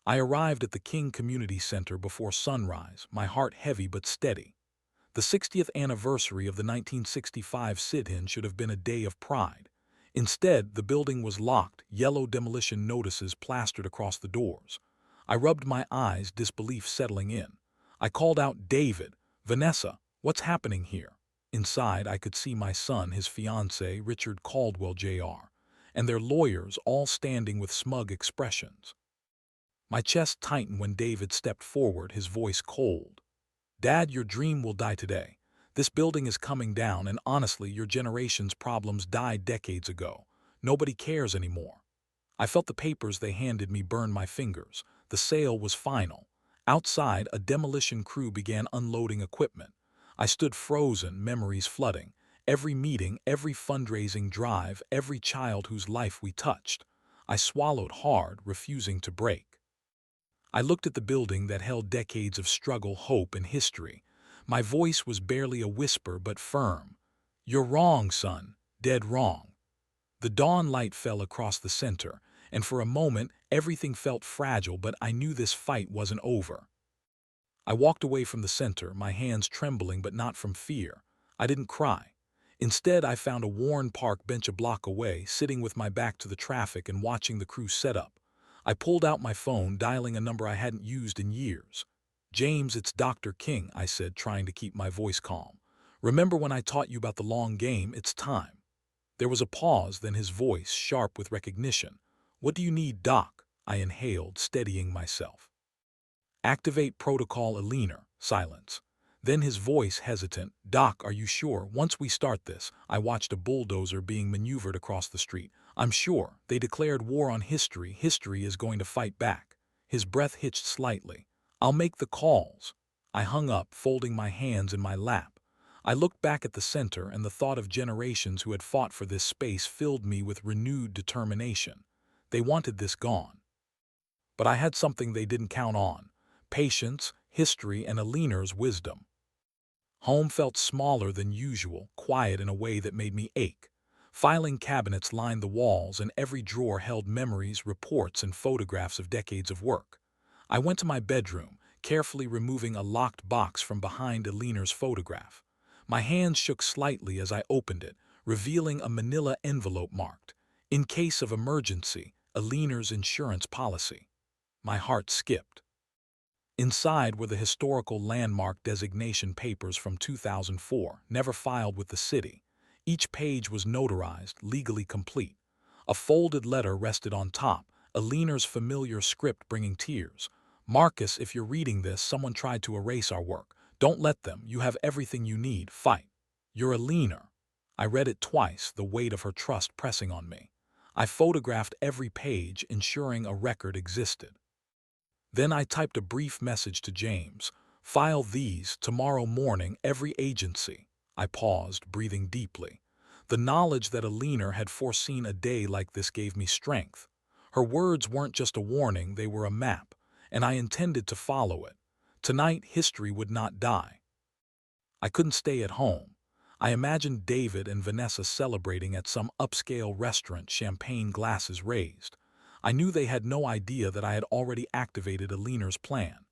I arrived at the King Community Center before sunrise, my heart heavy but steady. The 60th anniversary of the 1965 sit-in should have been a day of pride. Instead, the building was locked, yellow demolition notices plastered across the doors. I rubbed my eyes, disbelief settling in. I called out, "David, Vanessa, what's happening here?" Inside, I could see my son, his fiancé, Richard Caldwell Jr., and their lawyers all standing with smug expressions. My chest tightened when David stepped forward, his voice cold. "Dad, your dream will die today. This building is coming down, and honestly, your generation's problems died decades ago. Nobody cares anymore." I felt the papers they handed me burn my fingers. The sale was final. Outside, a demolition crew began unloading equipment. I stood frozen, memories flooding. Every meeting, every fundraising drive, every child whose life we touched. I swallowed hard, refusing to break. I looked at the building that held decades of struggle, hope, and history. My voice was barely a whisper but firm. "You're wrong, son. Dead wrong." The dawn light fell across the center, and for a moment everything felt fragile, but I knew this fight wasn't over. I walked away from the center, my hands trembling but not from fear. I didn't cry. Instead, I found a worn park bench a block away, sitting with my back to the traffic and watching the crew set up. I pulled out my phone, dialing a number I hadn't used in years. "James, it's Dr. King," I said, trying to keep my voice calm. "Remember when I taught you about the long game? It's time." There was a pause, then his voice, sharp with recognition. "What do you need, Doc?" I inhaled, steadying myself. "Activate protocol, Eleanor." Silence. Then his voice hesitant. "Doc, are you sure? Once we start this..." I watched a bulldozer being maneuvered across the street. "I'm sure. They declared war on history. History is going to fight back." His breath hitched slightly. "I'll make the calls." I hung up, folding my hands in my lap. I looked back at the center, and the thought of generations who had fought for this space filled me with renewed determination. They wanted this gone. But I had something they didn't count on: patience, history, and Eleanor's wisdom. Home felt smaller than usual, quiet in a way that made me ache. Filing cabinets lined the walls, and every drawer held memories, reports, and photographs of decades of work. I went to my bedroom, carefully removing a locked box from behind Eleanor's photograph. My hands shook slightly as I opened it, revealing a manila envelope marked, "In case of emergency, Eleanor's insurance policy." My heart skipped. Inside were the historical landmark designation papers from 2004, never filed with the city. Each page was notarized, legally complete. A folded letter rested on top, Eleanor's familiar script bringing tears. "Marcus, if you're reading this, someone tried to erase our work. Don't let them. You have everything you need. Fight. You're Eleanor." I read it twice, the weight of her trust pressing on me. I photographed every page, ensuring a record existed. Then I typed a brief message to James. "File these tomorrow morning, every agency." I paused, breathing deeply. The knowledge that Eleanor had foreseen a day like this gave me strength. Her words weren't just a warning, they were a map, and I intended to follow it. Tonight, history would not die. I couldn't stay at home. I imagined David and Vanessa celebrating at some upscale restaurant, champagne glasses raised. I knew they had no idea that I had already activated Eleanor's plan.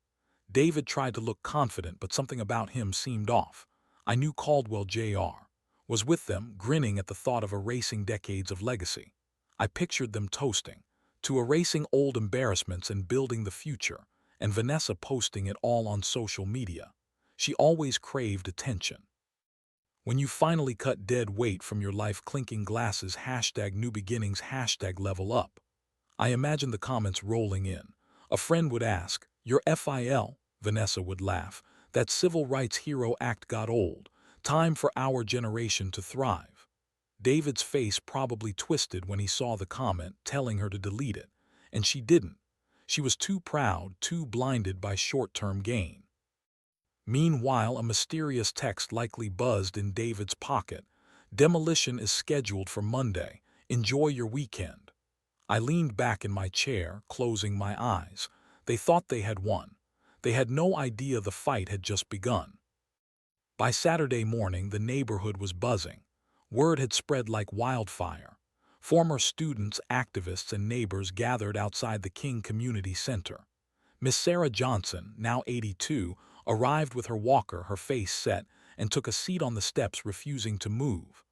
David tried to look confident, but something about him seemed off. I knew Caldwell Jr. was with them, grinning at the thought of erasing decades of legacy. I pictured them toasting to erasing old embarrassments and building the future, and Vanessa posting it all on social media. She always craved attention. When you finally cut dead weight from your life, clinking glasses, #new beginnings, #level up. I imagined the comments rolling in. A friend would ask, "Your FIL?" Vanessa would laugh. "That civil rights hero act got old. Time for our generation to thrive." David's face probably twisted when he saw the comment, telling her to delete it. And she didn't. She was too proud, too blinded by short-term gain. Meanwhile, a mysterious text likely buzzed in David's pocket. "Demolition is scheduled for Monday. Enjoy your weekend." I leaned back in my chair, closing my eyes. They thought they had won. They had no idea the fight had just begun. By Saturday morning, the neighborhood was buzzing. Word had spread like wildfire. Former students, activists, and neighbors gathered outside the King Community Center. Miss Sarah Johnson, now 82, arrived with her walker, her face set, and took a seat on the steps, refusing to move.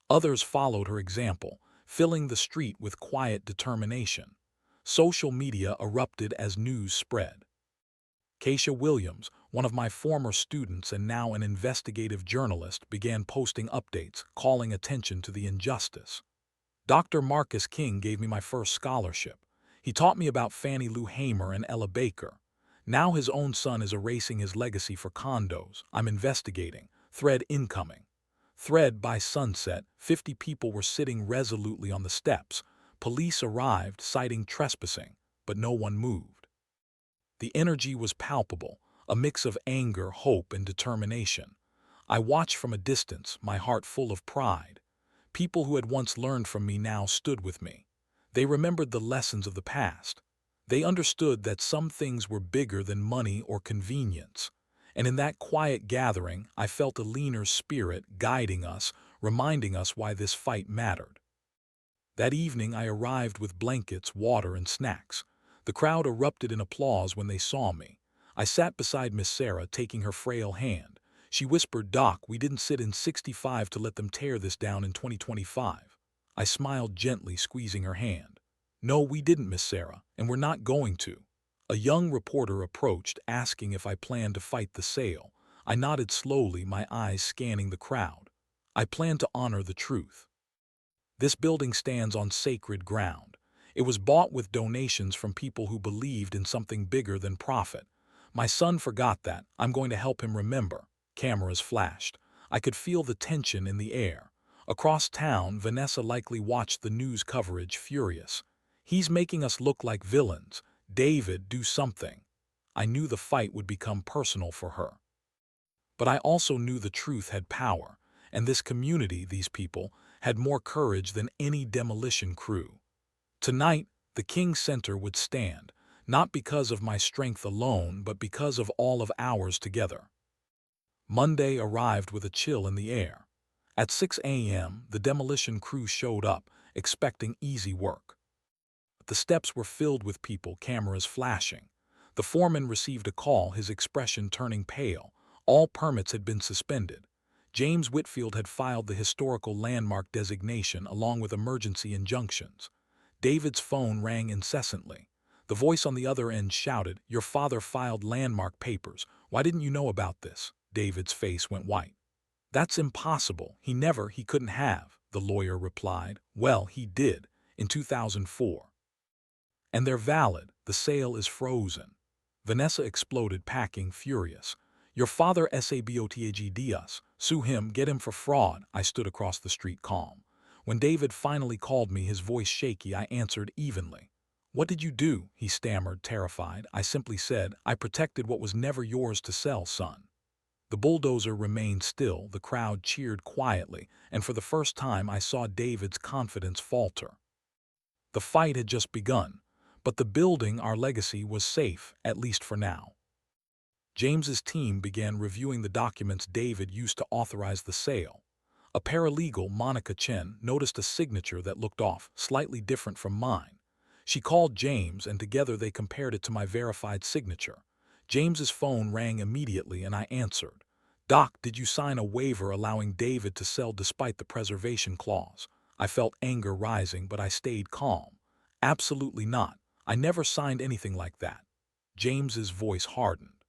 Others followed her example, filling the street with quiet determination. Social media erupted as news spread. Keisha Williams, one of my former students and now an investigative journalist, began posting updates, calling attention to the injustice. Dr. Marcus King gave me my first scholarship. He taught me about Fannie Lou Hamer and Ella Baker. Now his own son is erasing his legacy for condos. I'm investigating. Thread incoming. Thread by sunset, 50 people were sitting resolutely on the steps. Police arrived, citing trespassing, but no one moved. The energy was palpable, a mix of anger, hope, and determination. I watched from a distance, my heart full of pride. People who had once learned from me now stood with me. They remembered the lessons of the past. They understood that some things were bigger than money or convenience. And in that quiet gathering, I felt Eleanor's spirit guiding us, reminding us why this fight mattered. That evening I arrived with blankets, water, and snacks. The crowd erupted in applause when they saw me. I sat beside Miss Sarah, taking her frail hand. She whispered, "Doc, we didn't sit in 65 to let them tear this down in 2025. I smiled gently, squeezing her hand. "No, we didn't, Miss Sarah, and we're not going to." A young reporter approached, asking if I planned to fight the sale. I nodded slowly, my eyes scanning the crowd. "I plan to honor the truth. This building stands on sacred ground. It was bought with donations from people who believed in something bigger than profit. My son forgot that. I'm going to help him remember." Cameras flashed. I could feel the tension in the air. Across town, Vanessa likely watched the news coverage, furious. "He's making us look like villains. David, do something." I knew the fight would become personal for her. But I also knew the truth had power, and this community, these people, had more courage than any demolition crew. Tonight, the King Center would stand, not because of my strength alone, but because of all of ours together. Monday arrived with a chill in the air. At 6 a.m., the demolition crew showed up, expecting easy work. The steps were filled with people, cameras flashing. The foreman received a call, his expression turning pale. All permits had been suspended. James Whitfield had filed the historical landmark designation along with emergency injunctions. David's phone rang incessantly. The voice on the other end shouted, "Your father filed landmark papers. Why didn't you know about this?" David's face went white. "That's impossible. He couldn't have," the lawyer replied. "Well, he did, in 2004. And they're valid. The sale is frozen." Vanessa exploded, packing, furious. "Your father sabotaged us. Sue him, get him for fraud." I stood across the street, calm. When David finally called me, his voice shaky, I answered evenly. "What did you do?" he stammered, terrified. I simply said, "I protected what was never yours to sell, son." The bulldozer remained still, the crowd cheered quietly, and for the first time I saw David's confidence falter. The fight had just begun, but the building, our legacy, was safe, at least for now. James's team began reviewing the documents David used to authorize the sale. A paralegal, Monica Chen, noticed a signature that looked off, slightly different from mine. She called James, and together they compared it to my verified signature. James's phone rang immediately, and I answered. "Doc, did you sign a waiver allowing David to sell despite the preservation clause?" I felt anger rising, but I stayed calm. "Absolutely not. I never signed anything like that." James's voice hardened.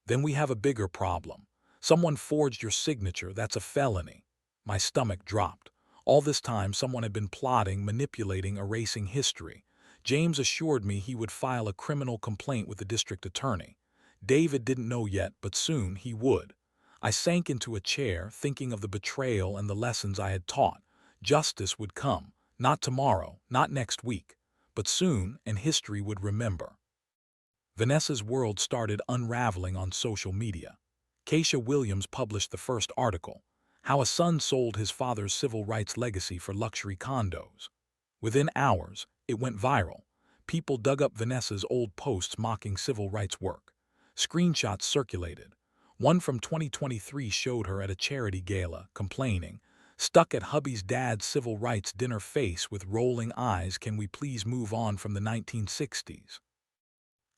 "Then we have a bigger problem. Someone forged your signature. That's a felony." My stomach dropped. All this time, someone had been plotting, manipulating, erasing history. James assured me he would file a criminal complaint with the district attorney. David didn't know yet, but soon he would. I sank into a chair, thinking of the betrayal and the lessons I had taught. Justice would come, not tomorrow, not next week, but soon, and history would remember. Vanessa's world started unraveling on social media. Keisha Williams published the first article, "How a Son Sold His Father's Civil Rights Legacy for Luxury Condos." Within hours, it went viral. People dug up Vanessa's old posts mocking civil rights work. Screenshots circulated. One from 2023 showed her at a charity gala, complaining, "Stuck at hubby's dad's civil rights dinner, face with rolling eyes. Can we please move on from the 1960s?"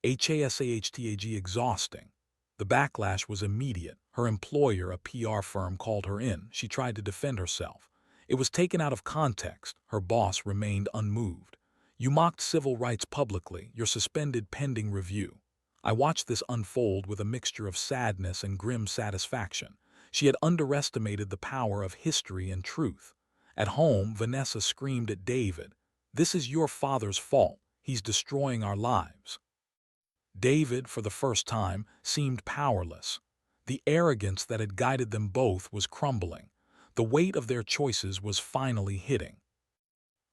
HASAHTAG exhausting. The backlash was immediate. Her employer, a PR firm, called her in. She tried to defend herself. It was taken out of context. Her boss remained unmoved. You mocked civil rights publicly. You're suspended pending review. I watched this unfold with a mixture of sadness and grim satisfaction. She had underestimated the power of history and truth. At home, Vanessa screamed at David, "This is your father's fault. He's destroying our lives." David, for the first time, seemed powerless. The arrogance that had guided them both was crumbling. The weight of their choices was finally hitting.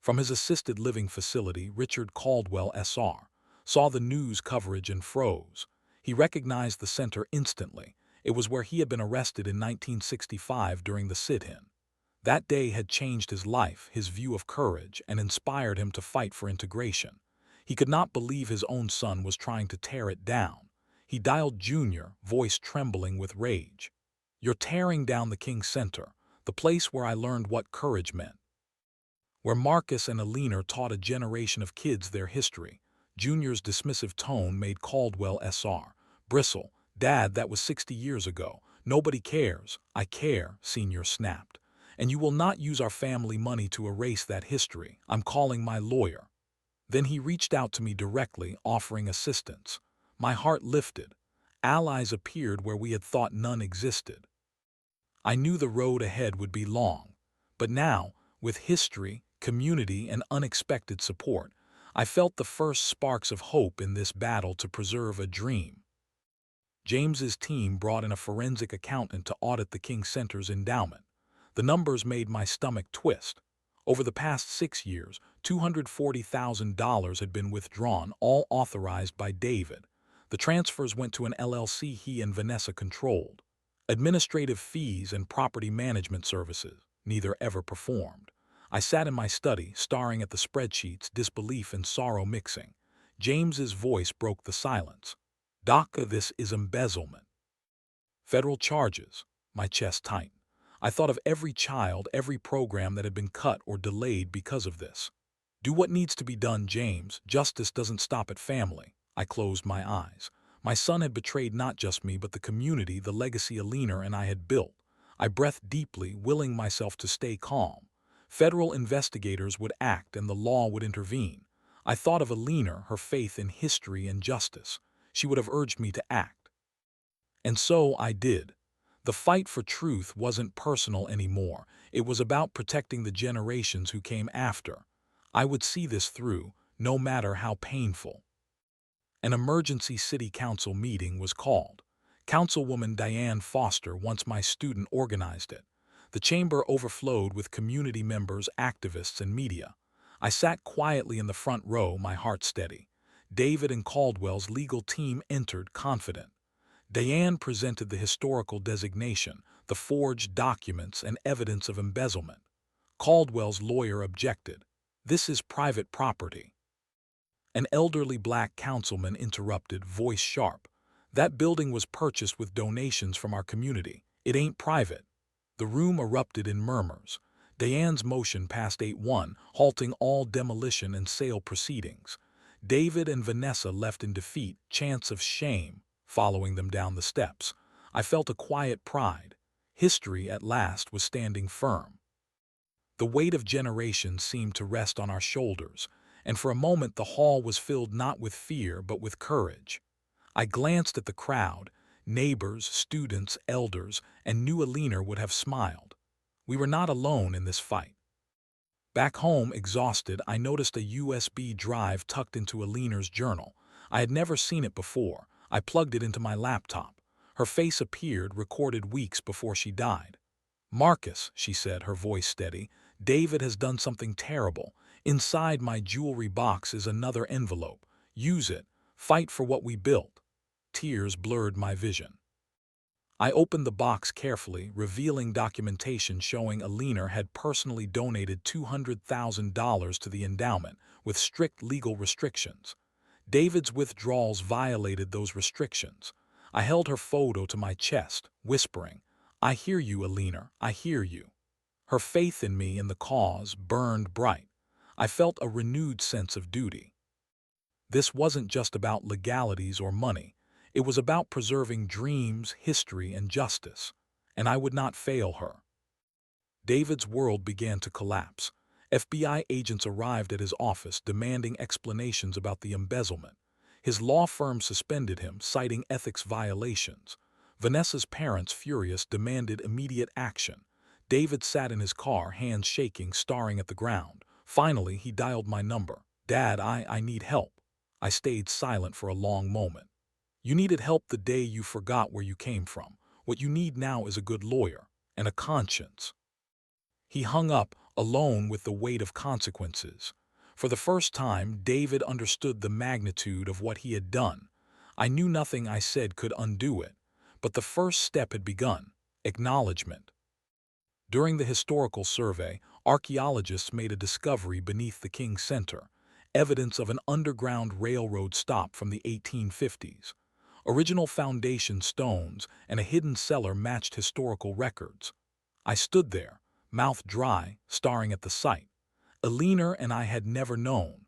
From his assisted living facility, Richard Caldwell, SR, saw the news coverage and froze. He recognized the center instantly. It was where he had been arrested in 1965 during the sit-in. That day had changed his life, his view of courage, and inspired him to fight for integration. He could not believe his own son was trying to tear it down. He dialed Junior, voice trembling with rage. "You're tearing down the King Center, the place where I learned what courage meant, where Marcus and Eleanor taught a generation of kids their history." Junior's dismissive tone made Caldwell, SR, bristle. "Dad, that was 60 years ago. Nobody cares." "I care," Senior snapped. "And you will not use our family money to erase that history. I'm calling my lawyer." Then he reached out to me directly, offering assistance. My heart lifted. Allies appeared where we had thought none existed. I knew the road ahead would be long. But now, with history, community, and unexpected support, I felt the first sparks of hope in this battle to preserve a dream. James's team brought in a forensic accountant to audit the King Center's endowment. The numbers made my stomach twist. Over the past 6 years, $240,000 had been withdrawn, all authorized by David. The transfers went to an LLC he and Vanessa controlled. Administrative fees and property management services, neither ever performed. I sat in my study, staring at the spreadsheets, disbelief and sorrow mixing. James's voice broke the silence. "DACA, this is embezzlement." Federal charges. My chest tightened. I thought of every child, every program that had been cut or delayed because of this. "Do what needs to be done, James. Justice doesn't stop at family." I closed my eyes. My son had betrayed not just me, but the community, the legacy Eleanor and I had built. I breathed deeply, willing myself to stay calm. Federal investigators would act and the law would intervene. I thought of Eleanor, her faith in history and justice. She would have urged me to act. And so I did. The fight for truth wasn't personal anymore. It was about protecting the generations who came after. I would see this through, no matter how painful. An emergency city council meeting was called. Councilwoman Diane Foster, once my student, organized it. The chamber overflowed with community members, activists, and media. I sat quietly in the front row, my heart steady. David and Caldwell's legal team entered, confident. Diane presented the historical designation, the forged documents, and evidence of embezzlement. Caldwell's lawyer objected. "This is private property." An elderly black councilman interrupted, voice sharp. "That building was purchased with donations from our community. It ain't private." The room erupted in murmurs. Diane's motion passed 8-1, halting all demolition and sale proceedings. David and Vanessa left in defeat, chants of shame following them down the steps. I felt a quiet pride. History, at last, was standing firm. The weight of generations seemed to rest on our shoulders, and for a moment the hall was filled not with fear but with courage. I glanced at the crowd. Neighbors, students, elders, and knew Eleanor would have smiled. We were not alone in this fight. Back home, exhausted, I noticed a USB drive tucked into Eleanor's journal. I had never seen it before. I plugged it into my laptop. Her face appeared, recorded weeks before she died. "Marcus," she said, her voice steady, "David has done something terrible. Inside my jewelry box is another envelope. Use it. Fight for what we built." Tears blurred my vision. I opened the box carefully, revealing documentation showing Eleanor had personally donated $200,000 to the endowment, with strict legal restrictions. David's withdrawals violated those restrictions. I held her photo to my chest, whispering, "I hear you, Eleanor, I hear you." Her faith in me and the cause burned bright. I felt a renewed sense of duty. This wasn't just about legalities or money. It was about preserving dreams, history, and justice. And I would not fail her. David's world began to collapse. FBI agents arrived at his office demanding explanations about the embezzlement. His law firm suspended him, citing ethics violations. Vanessa's parents, furious, demanded immediate action. David sat in his car, hands shaking, staring at the ground. Finally, he dialed my number. "Dad, I need help." I stayed silent for a long moment. "You needed help the day you forgot where you came from. What you need now is a good lawyer and a conscience." He hung up, alone with the weight of consequences. For the first time, David understood the magnitude of what he had done. I knew nothing I said could undo it, but the first step had begun: acknowledgement. During the historical survey, archaeologists made a discovery beneath the King Center, evidence of an underground railroad stop from the 1850s. Original foundation stones and a hidden cellar matched historical records. I stood there, mouth dry, staring at the site. Eleanor and I had never known.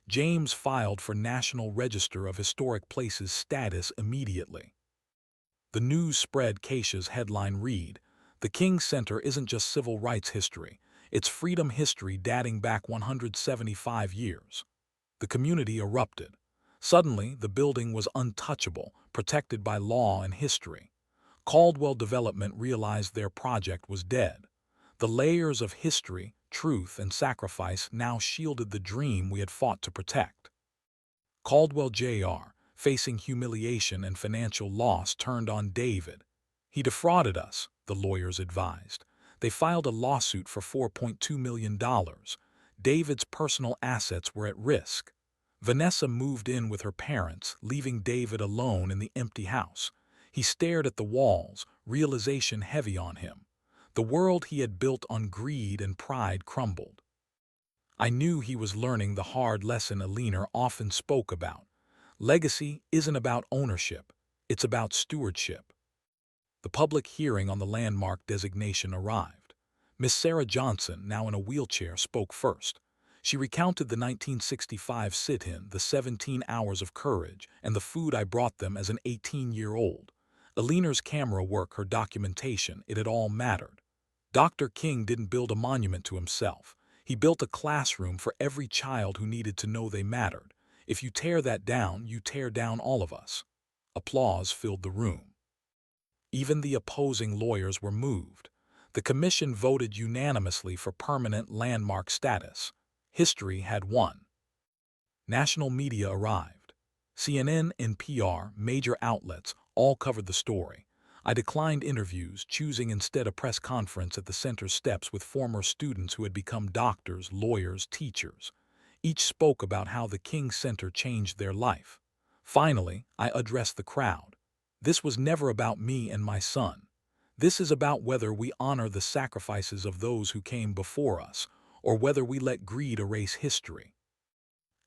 James filed for National Register of Historic Places status immediately. The news spread. Keisha's headline read, "The King Center isn't just civil rights history, it's freedom history dating back 175 years." The community erupted. Suddenly, the building was untouchable, protected by law and history. Caldwell Development realized their project was dead. The layers of history, truth, and sacrifice now shielded the dream we had fought to protect. Caldwell Jr., facing humiliation and financial loss, turned on David. "He defrauded us," the lawyers advised. They filed a lawsuit for $4.2 million. David's personal assets were at risk. Vanessa moved in with her parents, leaving David alone in the empty house. He stared at the walls, realization heavy on him. The world he had built on greed and pride crumbled. I knew he was learning the hard lesson Eleanor often spoke about. Legacy isn't about ownership, it's about stewardship. The public hearing on the landmark designation arrived. Miss Sarah Johnson, now in a wheelchair, spoke first. She recounted the 1965 sit-in, the 17 hours of courage, and the food I brought them as an 18-year-old. Eleanor's camera work, her documentation, it had all mattered. Dr. King didn't build a monument to himself. He built a classroom for every child who needed to know they mattered. If you tear that down, you tear down all of us. Applause filled the room. Even the opposing lawyers were moved. The commission voted unanimously for permanent landmark status. History had won. National media arrived. CNN, NPR, major outlets all covered the story. I declined interviews, choosing instead a press conference at the center steps with former students who had become doctors, lawyers, teachers. Each spoke about how the King Center changed their life. Finally, I addressed the crowd. "This was never about me and my son. This is about whether we honor the sacrifices of those who came before us, or whether we let greed erase history.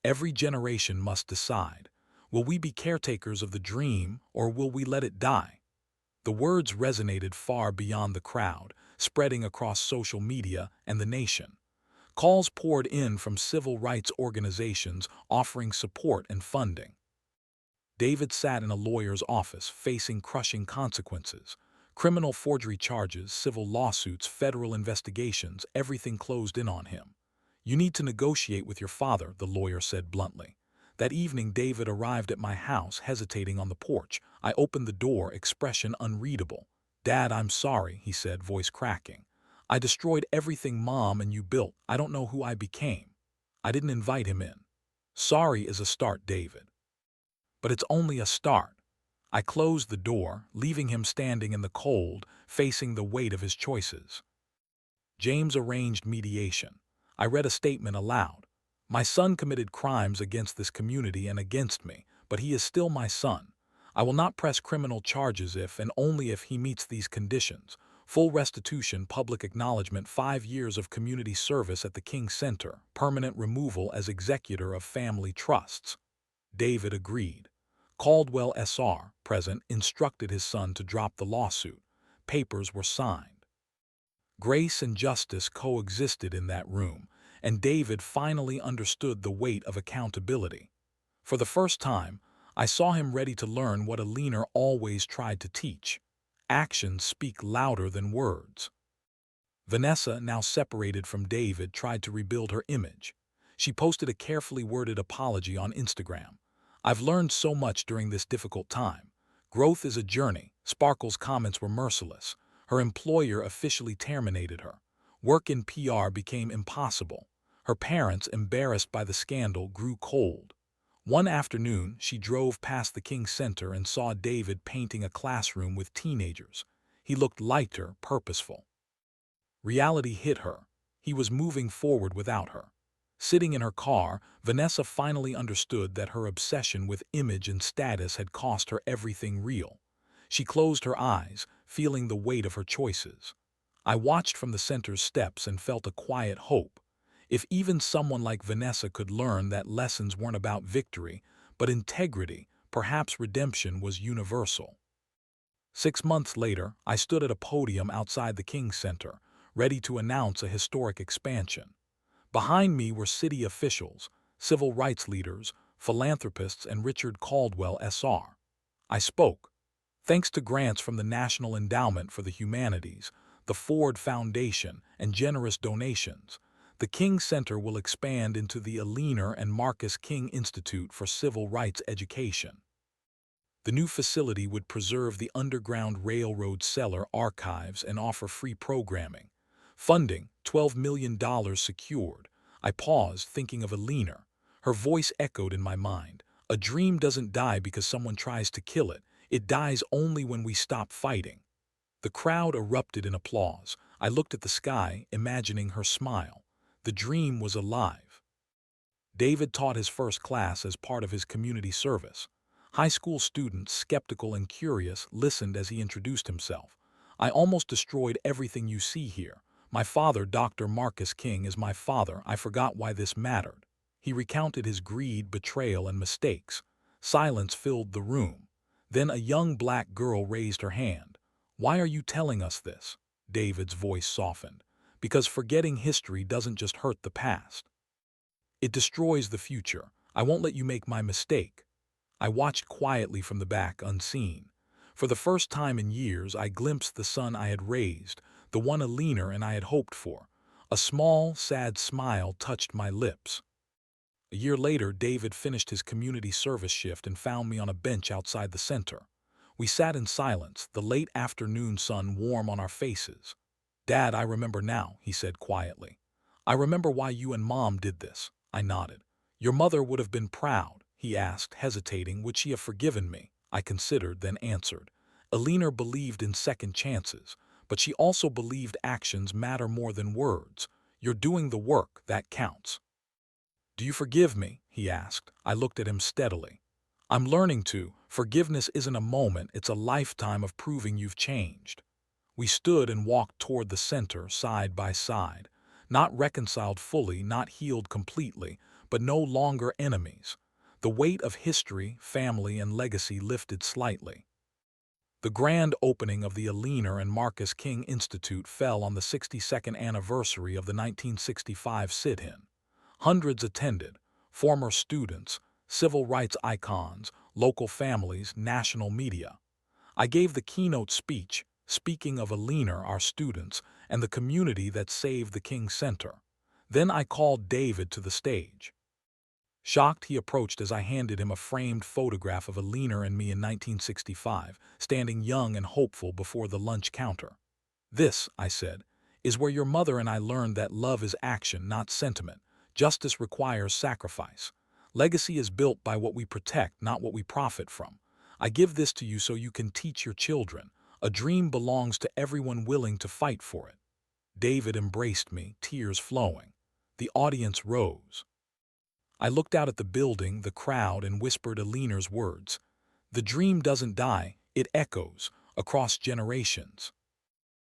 Every generation must decide. Will we be caretakers of the dream, or will we let it die?" The words resonated far beyond the crowd, spreading across social media and the nation. Calls poured in from civil rights organizations offering support and funding. David sat in a lawyer's office, facing crushing consequences. Criminal forgery charges, civil lawsuits, federal investigations, everything closed in on him. "You need to negotiate with your father," the lawyer said bluntly. That evening, David arrived at my house, hesitating on the porch. I opened the door, expression unreadable. "Dad, I'm sorry," he said, voice cracking. "I destroyed everything Mom and you built. I don't know who I became." I didn't invite him in. "Sorry is a start, David. But it's only a start." I closed the door, leaving him standing in the cold, facing the weight of his choices. James arranged mediation. I read a statement aloud. "My son committed crimes against this community and against me, but he is still my son. I will not press criminal charges if and only if he meets these conditions: full restitution, public acknowledgement, 5 years of community service at the King Center, permanent removal as executor of family trusts." David agreed. Caldwell Sr., present, instructed his son to drop the lawsuit. Papers were signed. Grace and justice coexisted in that room, and David finally understood the weight of accountability. For the first time, I saw him ready to learn what Eleanor always tried to teach. Actions speak louder than words. Vanessa, now separated from David, tried to rebuild her image. She posted a carefully worded apology on Instagram. "I've learned so much during this difficult time. Growth is a journey." Sparkle's comments were merciless. Her employer officially terminated her. Work in PR became impossible. Her parents, embarrassed by the scandal, grew cold. One afternoon, she drove past the King Center and saw David painting a classroom with teenagers. He looked lighter, purposeful. Reality hit her. He was moving forward without her. Sitting in her car, Vanessa finally understood that her obsession with image and status had cost her everything real. She closed her eyes, feeling the weight of her choices. I watched from the center's steps and felt a quiet hope. If even someone like Vanessa could learn that lessons weren't about victory, but integrity, perhaps redemption was universal. 6 months later, I stood at a podium outside the King Center, ready to announce a historic expansion. Behind me were city officials, civil rights leaders, philanthropists, and Richard Caldwell, SR. I spoke. "Thanks to grants from the National Endowment for the Humanities, the Ford Foundation, and generous donations, the King Center will expand into the Eleanor and Marcus King Institute for Civil Rights Education." The new facility would preserve the Underground Railroad cellar archives and offer free programming. Funding, $12 million secured. I paused, thinking of Eleanor. Her voice echoed in my mind. "A dream doesn't die because someone tries to kill it. It dies only when we stop fighting." The crowd erupted in applause. I looked at the sky, imagining her smile. The dream was alive. David taught his first class as part of his community service. High school students, skeptical and curious, listened as he introduced himself. "I almost destroyed everything you see here. My father, Dr. Marcus King, is my father. I forgot why this mattered." He recounted his greed, betrayal, and mistakes. Silence filled the room. Then a young black girl raised her hand. "Why are you telling us this?" David's voice softened. "Because forgetting history doesn't just hurt the past. It destroys the future. I won't let you make my mistake." I watched quietly from the back, unseen. For the first time in years, I glimpsed the son I had raised, the one Eleanor and I had hoped for. A small, sad smile touched my lips. A year later, David finished his community service shift and found me on a bench outside the center. We sat in silence, the late afternoon sun warm on our faces. "Dad, I remember now," he said quietly. "I remember why you and Mom did this." I nodded. "Your mother would have been proud," he asked, hesitating. "Would she have forgiven me?" I considered, then answered. "Eleanor believed in second chances, but she also believed actions matter more than words. You're doing the work, that counts." "Do you forgive me?" he asked. I looked at him steadily. "I'm learning to. Forgiveness isn't a moment, it's a lifetime of proving you've changed." We stood and walked toward the center, side by side. Not reconciled fully, not healed completely, but no longer enemies. The weight of history, family, and legacy lifted slightly. The grand opening of the Eleanor and Marcus King Institute fell on the 62nd anniversary of the 1965 sit-in. Hundreds attended, former students, civil rights icons, local families, national media. I gave the keynote speech, speaking of Eleanor, our students, and the community that saved the King Center. Then I called David to the stage. Shocked, he approached as I handed him a framed photograph of Eleanor and me in 1965, standing young and hopeful before the lunch counter. "This," I said, "is where your mother and I learned that love is action, not sentiment. Justice requires sacrifice. Legacy is built by what we protect, not what we profit from. I give this to you so you can teach your children. A dream belongs to everyone willing to fight for it." David embraced me, tears flowing. The audience rose. I looked out at the building, the crowd, and whispered Eleanor's words. "The dream doesn't die, it echoes across generations."